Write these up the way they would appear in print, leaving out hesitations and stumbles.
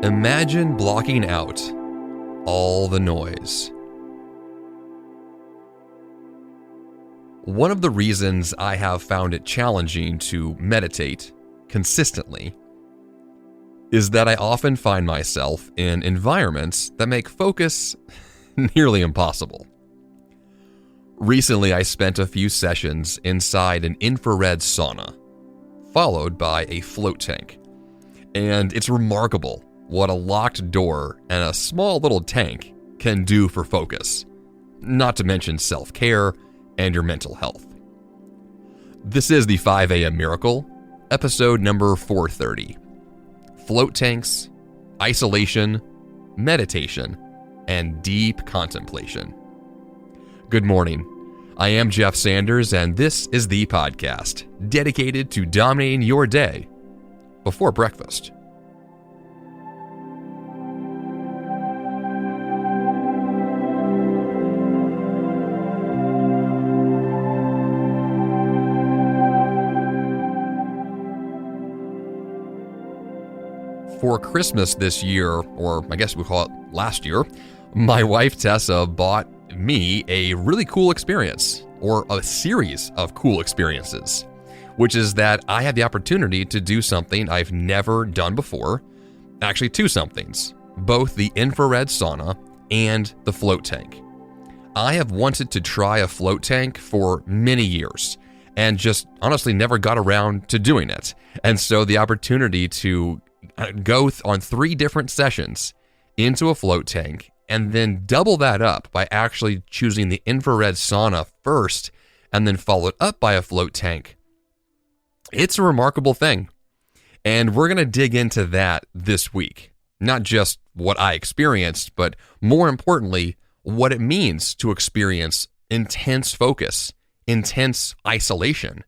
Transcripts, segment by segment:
Imagine blocking out all the noise. One of the reasons I have found it challenging to meditate consistently is that I often find myself in environments that make focus nearly impossible. Recently, I spent a few sessions inside an infrared sauna, followed by a float tank. And it's remarkable what a locked door and a small little tank can do for focus, not to mention self-care and your mental health. This is the 5 a.m. Miracle, episode number 430. Float tanks, isolation, meditation, and deep contemplation. Good morning. I am Jeff Sanders, and this is the podcast dedicated to dominating your day before breakfast. For Christmas this year, or I guess we call it last year, my wife Tessa bought me a really cool experience, or a series of cool experiences, which is that I had the opportunity to do something I've never done before. Actually, two somethings, both the infrared sauna and the float tank. I have wanted to try a float tank for many years and just honestly never got around to doing it. And so the opportunity to go on 3 different sessions into a float tank and then double that up by actually choosing the infrared sauna first and then followed up by a float tank. It's a remarkable thing. And we're going to dig into that this week. Not just what I experienced, but more importantly, what it means to experience intense focus, intense isolation,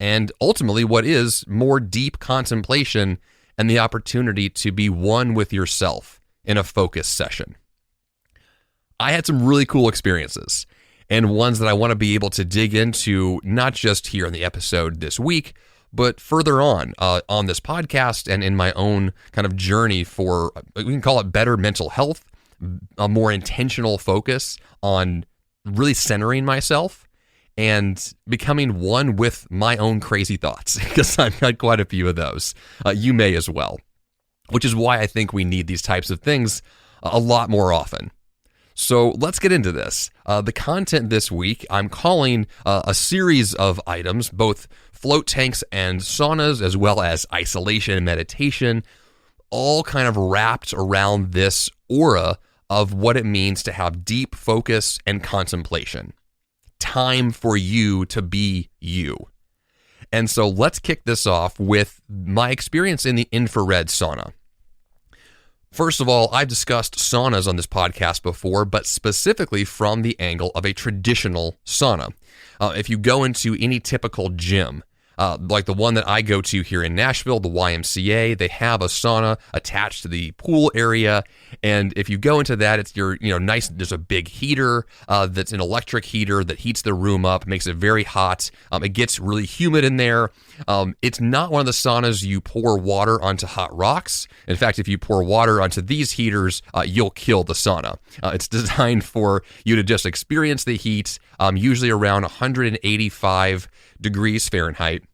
and ultimately what is more deep contemplation and the opportunity to be one with yourself in a focus session. I had some really cool experiences, and ones that I want to be able to dig into, not just here in the episode this week, but further on this podcast and in my own kind of journey for, we can call it better mental health, a more intentional focus on really centering myself and becoming one with my own crazy thoughts, because I've got quite a few of those. You may as well, which is why I think we need these types of things a lot more often. So let's get into this. The content this week, I'm calling a series of items, both float tanks and saunas, as well as isolation and meditation, all kind of wrapped around this aura of what it means to have deep focus and contemplation. Time for you to be you. And so let's kick this off with my experience in the infrared sauna. First of all, I've discussed saunas on this podcast before, but specifically from the angle of a traditional sauna. If you go into any typical gym, like the one that I go to here in Nashville, the YMCA, they have a sauna attached to the pool area. And if you go into that, it's your, nice, there's a big heater that's an electric heater that heats the room up, makes it very hot. It gets really humid in there. It's not one of the saunas you pour water onto hot rocks. In fact, if you pour water onto these heaters, you'll kill the sauna. It's designed for you to just experience the heat, usually around 185 degrees Fahrenheit.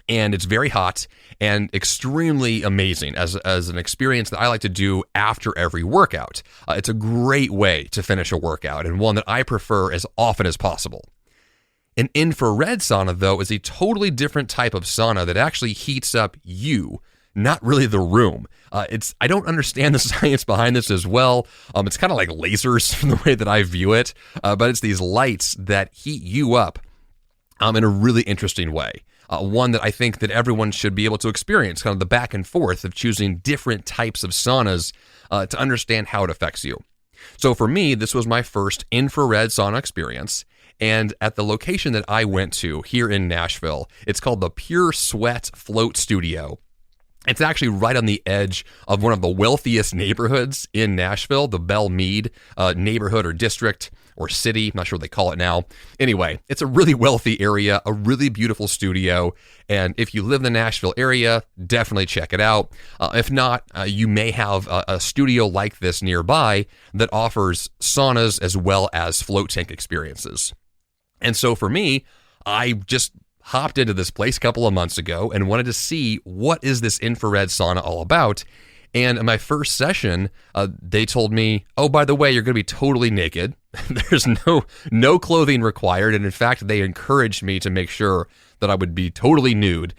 And it's very hot and extremely amazing as an experience that I like to do after every workout. It's a great way to finish a workout, and one that I prefer as often as possible. An infrared sauna, though, is a totally different type of sauna that actually heats up you, not really the room. I don't understand the science behind this as well. It's kind of like lasers from the way that I view it, but it's these lights that heat you up in a really interesting way. One that I think that everyone should be able to experience, kind of the back and forth of choosing different types of saunas to understand how it affects you. So for me, this was my first infrared sauna experience. And at the location that I went to here in Nashville, it's called the Pure Sweat Float Studio. It's actually right on the edge of one of the wealthiest neighborhoods in Nashville, the Belle Meade neighborhood or district or city. I'm not sure what they call it now. Anyway, it's a really wealthy area, a really beautiful studio. And if you live in the Nashville area, definitely check it out. If not, you may have a studio like this nearby that offers saunas as well as float tank experiences. And so for me, I just hopped into this place a couple of months ago and wanted to see what is this infrared sauna all about. And in my first session, they told me, oh, by the way, you're going to be totally naked. There's no clothing required. And in fact, they encouraged me to make sure that I would be totally nude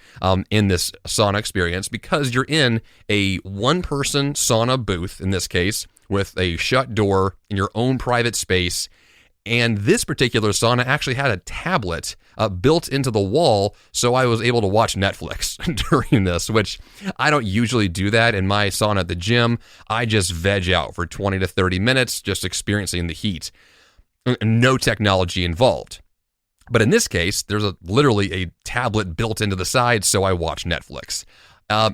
in this sauna experience, because you're in a one-person sauna booth, in this case, with a shut door in your own private space. And this particular sauna actually had a tablet built into the wall, so I was able to watch Netflix during this, which I don't usually do that in my sauna at the gym. I just veg out for 20 to 30 minutes, just experiencing the heat. No technology involved. But in this case, there's literally a tablet built into the side, so I watch Netflix.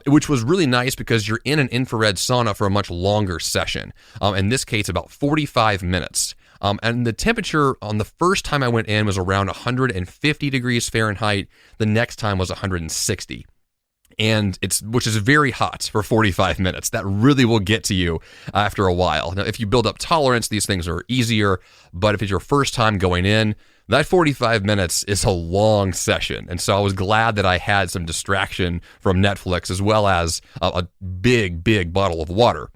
Which was really nice because you're in an infrared sauna for a much longer session. In this case, about 45 minutes. And the temperature on the first time I went in was around 150 degrees Fahrenheit. The next time was 160. And which is very hot for 45 minutes. That really will get to you after a while. Now, if you build up tolerance, these things are easier. But if it's your first time going in, that 45 minutes is a long session. And so I was glad that I had some distraction from Netflix as well as a big bottle of water.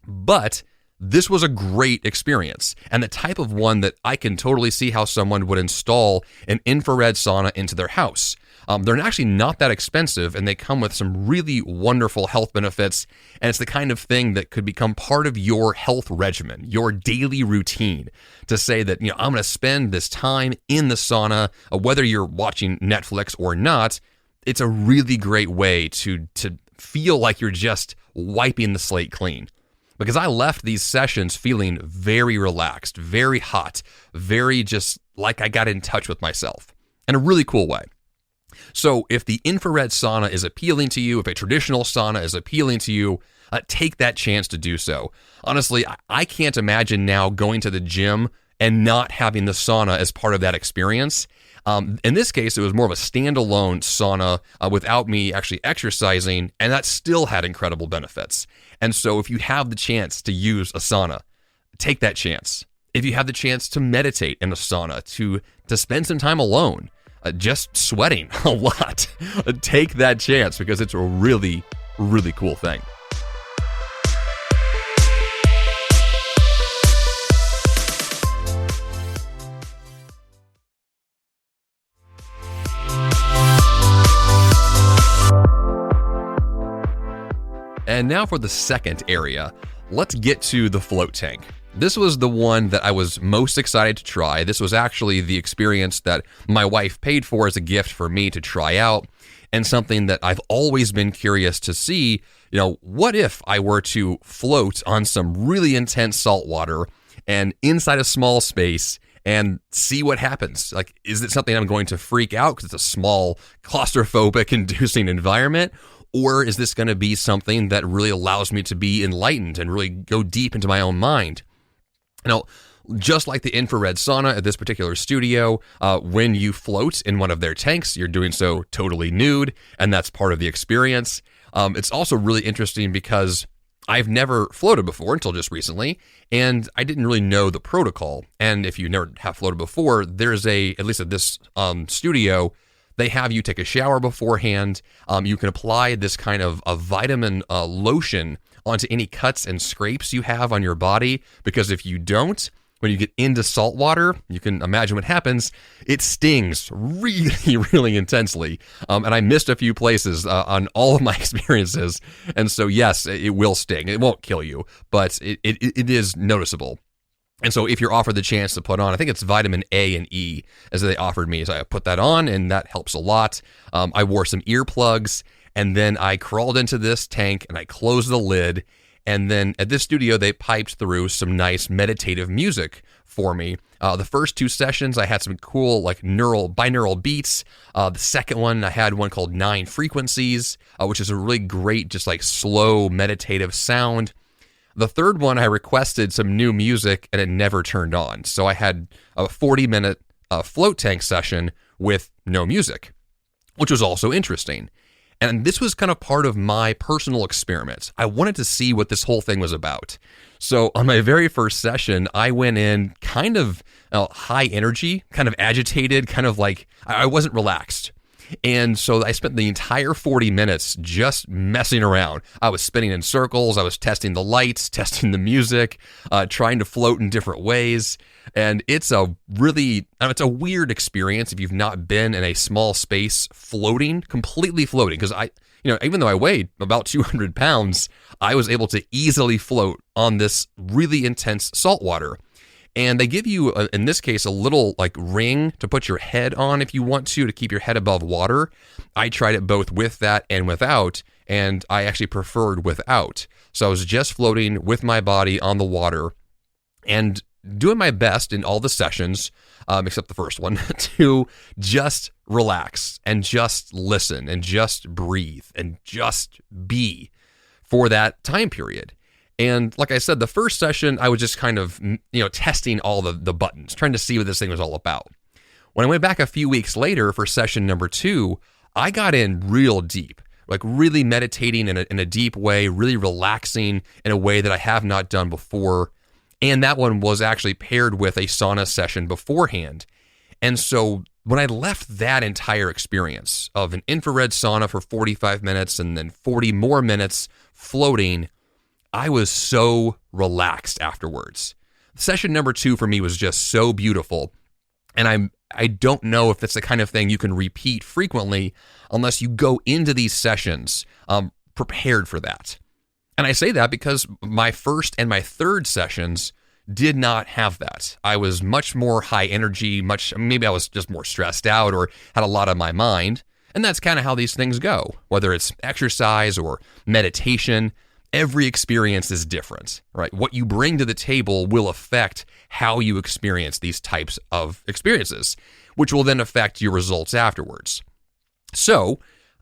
But this was a great experience, and the type of one that I can totally see how someone would install an infrared sauna into their house. They're actually not that expensive, and they come with some really wonderful health benefits, and it's the kind of thing that could become part of your health regimen, your daily routine, to say that, I'm going to spend this time in the sauna, whether you're watching Netflix or not. It's a really great way to feel like you're just wiping the slate clean. Because I left these sessions feeling very relaxed, very hot, very just like I got in touch with myself in a really cool way. So if the infrared sauna is appealing to you, if a traditional sauna is appealing to you, take that chance to do so. Honestly, I can't imagine now going to the gym and not having the sauna as part of that experience. In this case, it was more of a standalone sauna without me actually exercising, and that still had incredible benefits. And so if you have the chance to use a sauna, take that chance. If you have the chance to meditate in a sauna, to spend some time alone, just sweating a lot, take that chance, because it's a really, really cool thing. And now for the second area, let's get to the float tank. This was the one that I was most excited to try. This was actually the experience that my wife paid for as a gift for me to try out, and something that I've always been curious to see. What if I were to float on some really intense salt water and inside a small space and see what happens? Like, is it something I'm going to freak out because it's a small, claustrophobic inducing environment? Or is this going to be something that really allows me to be enlightened and really go deep into my own mind? Just like the infrared sauna at this particular studio, when you float in one of their tanks, you're doing so totally nude, and that's part of the experience. It's also really interesting because I've never floated before until just recently, and I didn't really know the protocol. And if you never have floated before, there's at least at this studio, they have you take a shower beforehand. You can apply this kind of a vitamin lotion onto any cuts and scrapes you have on your body, because if you don't, when you get into salt water, you can imagine what happens. It stings really, really intensely. And I missed a few places on all of my experiences. And so, yes, it will sting. It won't kill you, but it is noticeable. And so if you're offered the chance to put on, I think it's vitamin A and E as they offered me. So I put that on, and that helps a lot. I wore some earplugs, and then I crawled into this tank and I closed the lid. And then at this studio, they piped through some nice meditative music for me. The first two sessions, I had some cool like binaural beats. The second one, I had one called 9 Frequencies, which is a really great, just like slow meditative sound. The third one, I requested some new music and it never turned on. So I had a 40-minute float tank session with no music, which was also interesting. And this was kind of part of my personal experiment. I wanted to see what this whole thing was about. So on my very first session, I went in kind of high energy, kind of agitated, kind of like I wasn't relaxed. And so I spent the entire 40 minutes just messing around. I was spinning in circles. I was testing the lights, testing the music, trying to float in different ways. And it's a weird experience if you've not been in a small space completely floating. Because even though I weighed about 200 pounds, I was able to easily float on this really intense salt water. And they give you, in this case, a little like ring to put your head on if you want to keep your head above water. I tried it both with that and without, and I actually preferred without. So I was just floating with my body on the water and doing my best in all the sessions, except the first one, to just relax and just listen and just breathe and just be for that time period. And like I said, the first session, I was just kind of, testing all the buttons, trying to see what this thing was all about. When I went back a few weeks later for session number 2, I got in real deep, like really meditating in a deep way, really relaxing in a way that I have not done before. And that one was actually paired with a sauna session beforehand. And so when I left that entire experience of an infrared sauna for 45 minutes and then 40 more minutes floating, I was so relaxed afterwards. Session number 2 for me was just so beautiful. And I don't know if that's the kind of thing you can repeat frequently unless you go into these sessions prepared for that. And I say that because my first and my third sessions did not have that. I was much more high energy, maybe I was just more stressed out or had a lot on my mind. And that's kind of how these things go, whether it's exercise or meditation. Every experience is different, right? What you bring to the table will affect how you experience these types of experiences, which will then affect your results afterwards. So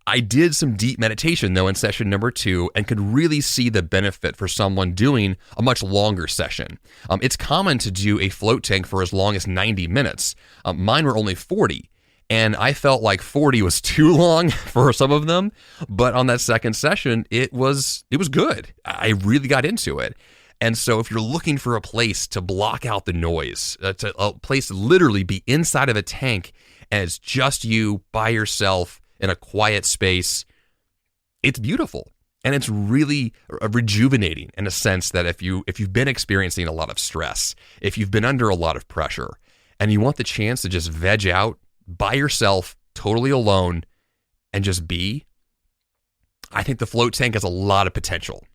I did some deep meditation, though, in session number 2 and could really see the benefit for someone doing a much longer session. It's common to do a float tank for as long as 90 minutes. Mine were only 40. And I felt like 40 was too long for some of them, but on that second session, it was good. I really got into it. And so if you're looking for a place to block out the noise, a place to literally be inside of a tank and it's just you by yourself in a quiet space, it's beautiful. And it's really rejuvenating in a sense that if you've been experiencing a lot of stress, if you've been under a lot of pressure, and you want the chance to just veg out by yourself, totally alone, and just be, I think the float tank has a lot of potential.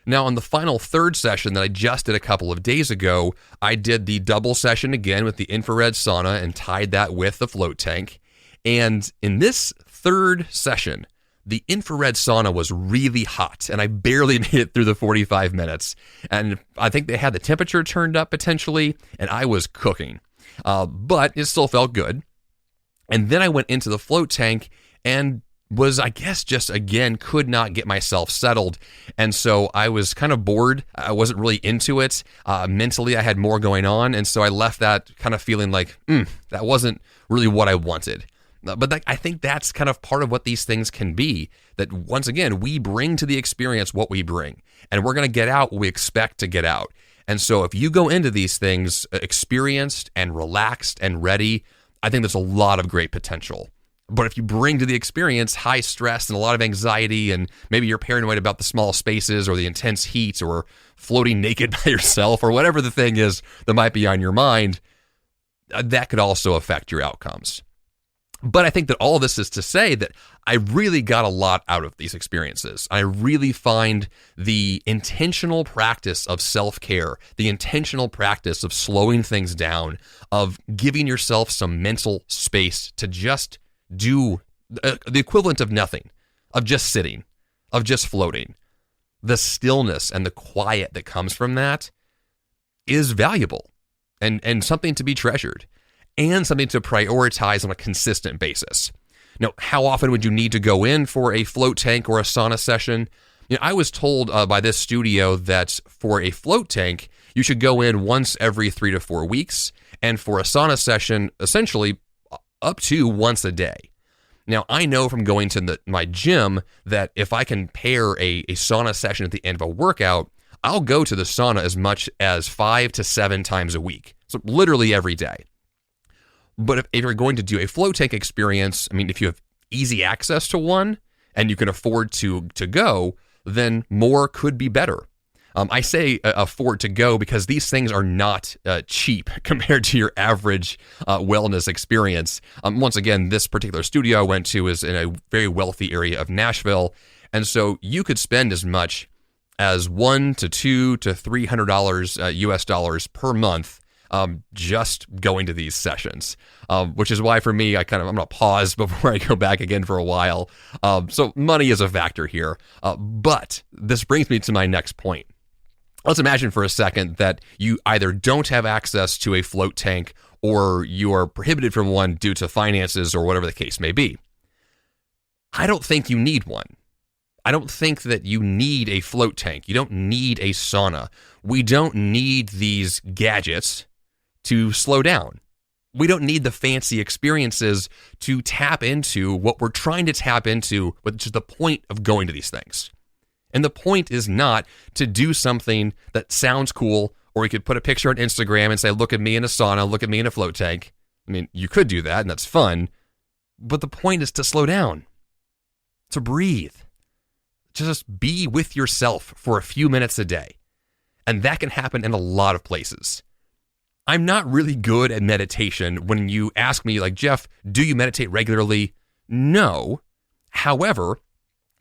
Now, on the final third session that I just did a couple of days ago, I did the double session again with the infrared sauna and tied that with the float tank. And in this third session, the infrared sauna was really hot, and I barely made it through the 45 minutes. And I think they had the temperature turned up potentially, and I was cooking. But it still felt good. And then I went into the float tank and was, I guess, just again, could not get myself settled. And so I was kind of bored. I wasn't really into it. Mentally, I had more going on. And so I left that kind of feeling like, that wasn't really what I wanted. But I think that's kind of part of what these things can be, that once again, we bring to the experience what we bring. And we're going to get out what we expect to get out. And so if you go into these things experienced and relaxed and ready, I think there's a lot of great potential. But if you bring to the experience high stress and a lot of anxiety, and maybe you're paranoid about the small spaces or the intense heat or floating naked by yourself or whatever the thing is that might be on your mind, that could also affect your outcomes. But I think that all of this is to say that I really got a lot out of these experiences. I really find the intentional practice of self-care, the intentional practice of slowing things down, of giving yourself some mental space to just do the equivalent of nothing, of just sitting, of just floating. The stillness and the quiet that comes from that is valuable. and something to be treasured and something to prioritize on a consistent basis. Now, how often would you need to go in for a float tank or a sauna session? I was told by this studio that for a float tank, you should go in once every 3 to 4 weeks, and for a sauna session, essentially up to once a day. Now, I know from going to my gym that if I can pair a sauna session at the end of a workout, I'll go to the sauna as much as 5 to 7 times a week. So literally every day. But if you're going to do a float tank experience, if you have easy access to one and you can afford to go, then more could be better. I say afford to go because these things are not cheap compared to your average wellness experience. Once again, this particular studio I went to is in a very wealthy area of Nashville, and so you could spend as much as $100 to $200 to $300 US dollars per month just going to these sessions, which is why for me, I'm going to pause before I go back again for a while. So money is a factor here, but this brings me to my next point. Let's imagine for a second that you either don't have access to a float tank or you are prohibited from one due to finances or whatever the case may be. I don't think you need one. I don't think that you need a float tank. You don't need a sauna. We don't need these gadgets to slow down. We don't need the fancy experiences to tap into what we're trying to tap into, which is the point of going to these things. And the point is not to do something that sounds cool, or you could put a picture on Instagram and say, look at me in a sauna, look at me in a float tank. You could do that, and that's fun. But the point is to slow down, to breathe, to just be with yourself for a few minutes a day. And that can happen in a lot of places. I'm not really good at meditation. When you ask me, like, Jeff, do you meditate regularly? No. However,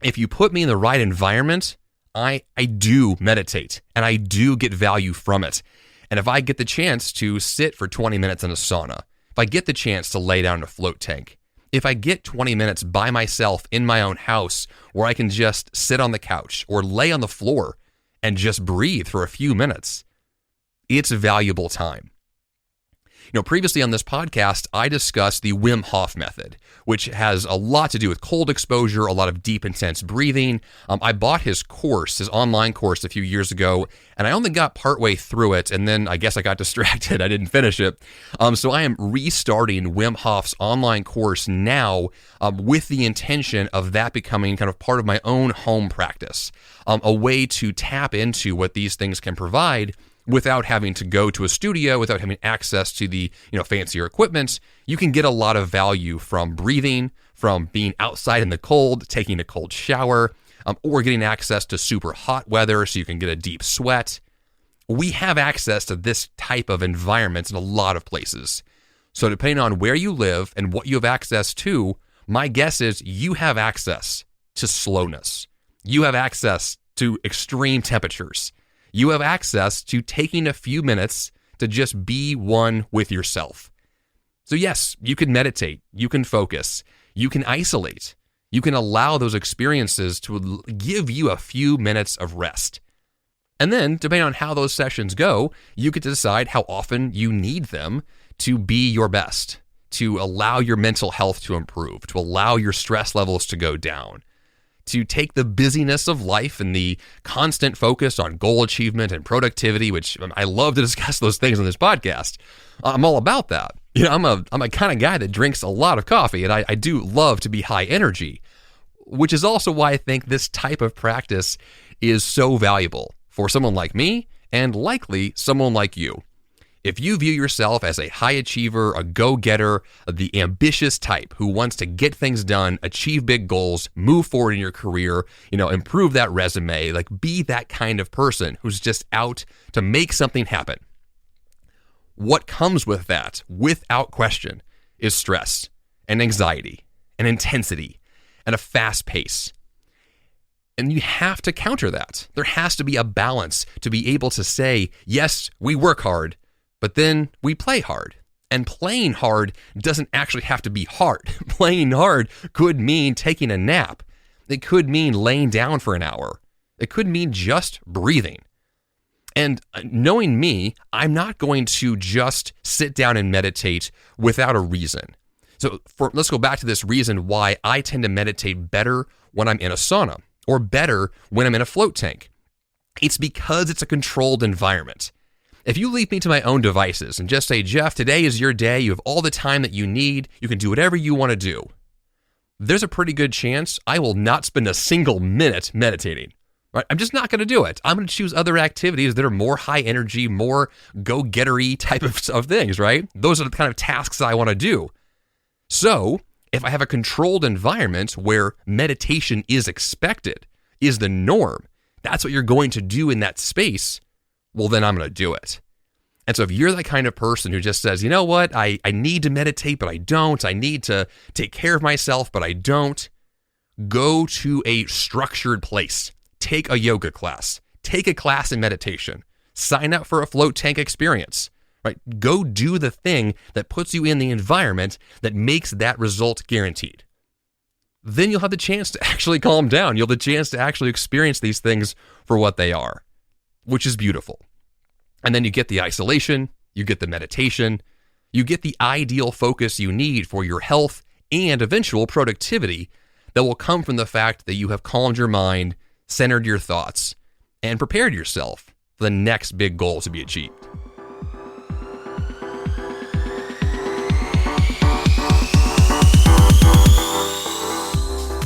if you put me in the right environment, I do meditate and I do get value from it. And if I get the chance to sit for 20 minutes in a sauna, if I get the chance to lay down in a float tank, if I get 20 minutes by myself in my own house where I can just sit on the couch or lay on the floor and just breathe for a few minutes, it's valuable time. Previously on this podcast, I discussed the Wim Hof method, which has a lot to do with cold exposure, a lot of deep, intense breathing. I bought his online course a few years ago, and I only got partway through it, and then I guess I got distracted. I didn't finish it. So I am restarting Wim Hof's online course now with the intention of that becoming kind of part of my own home practice, a way to tap into what these things can provide without having to go to a studio, without having access to the fancier equipment. You can get a lot of value from breathing, from being outside in the cold, taking a cold shower, or getting access to super hot weather so you can get a deep sweat. We have access to this type of environments in a lot of places. So depending on where you live and what you have access to, my guess is you have access to slowness. You have access to extreme temperatures. You have access to taking a few minutes to just be one with yourself. So yes, you can meditate, you can focus, you can isolate, you can allow those experiences to give you a few minutes of rest. And then, depending on how those sessions go, you get to decide how often you need them to be your best, to allow your mental health to improve, to allow your stress levels to go down, to take the busyness of life and the constant focus on goal achievement and productivity, which I love to discuss those things on this podcast. I'm all about that. I'm a kind of guy that drinks a lot of coffee, and I do love to be high energy, which is also why I think this type of practice is so valuable for someone like me and likely someone like you. If you view yourself as a high achiever, a go-getter, the ambitious type who wants to get things done, achieve big goals, move forward in your career, improve that resume, be that kind of person who's just out to make something happen. What comes with that, without question, is stress and anxiety and intensity and a fast pace. And you have to counter that. There has to be a balance to be able to say, yes, we work hard, but then we play hard. And playing hard doesn't actually have to be hard. Playing hard could mean taking a nap. It could mean laying down for an hour. It could mean just breathing. And knowing me, I'm not going to just sit down and meditate without a reason. So let's go back to this reason why I tend to meditate better when I'm in a sauna or better when I'm in a float tank. It's because it's a controlled environment. If you leave me to my own devices and just say, Jeff, today is your day, you have all the time that you need, you can do whatever you want to do, there's a pretty good chance I will not spend a single minute meditating. Right? I'm just not going to do it. I'm going to choose other activities that are more high energy, more go-gettery type of things, right? Those are the kind of tasks I want to do. So if I have a controlled environment where meditation is expected, is the norm, that's what you're going to do in that space, well, then I'm going to do it. And so if you're that kind of person who just says, you know what, I need to meditate, but I don't. I need to take care of myself, but I don't. Go to a structured place. Take a yoga class. Take a class in meditation. Sign up for a float tank experience. Right? Go do the thing that puts you in the environment that makes that result guaranteed. Then you'll have the chance to actually calm down. You'll have the chance to actually experience these things for what they are, which is beautiful. And then you get the isolation, you get the meditation, you get the ideal focus you need for your health and eventual productivity that will come from the fact that you have calmed your mind, centered your thoughts, and prepared yourself for the next big goal to be achieved.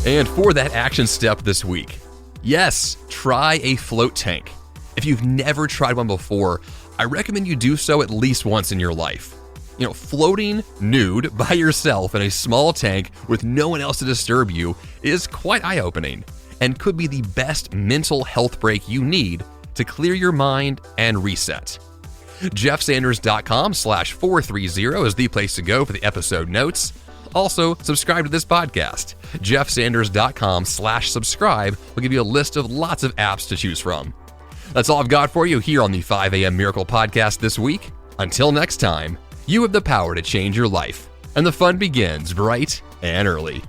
And for that action step this week, yes, try a float tank. If you've never tried one before, I recommend you do so at least once in your life. You know, floating nude by yourself in a small tank with no one else to disturb you is quite eye-opening and could be the best mental health break you need to clear your mind and reset. JeffSanders.com/430 is the place to go for the episode notes. Also, subscribe to this podcast. JeffSanders.com/subscribe will give you a list of lots of apps to choose from. That's all I've got for you here on the 5 a.m. Miracle Podcast this week. Until next time, you have the power to change your life, and the fun begins bright and early.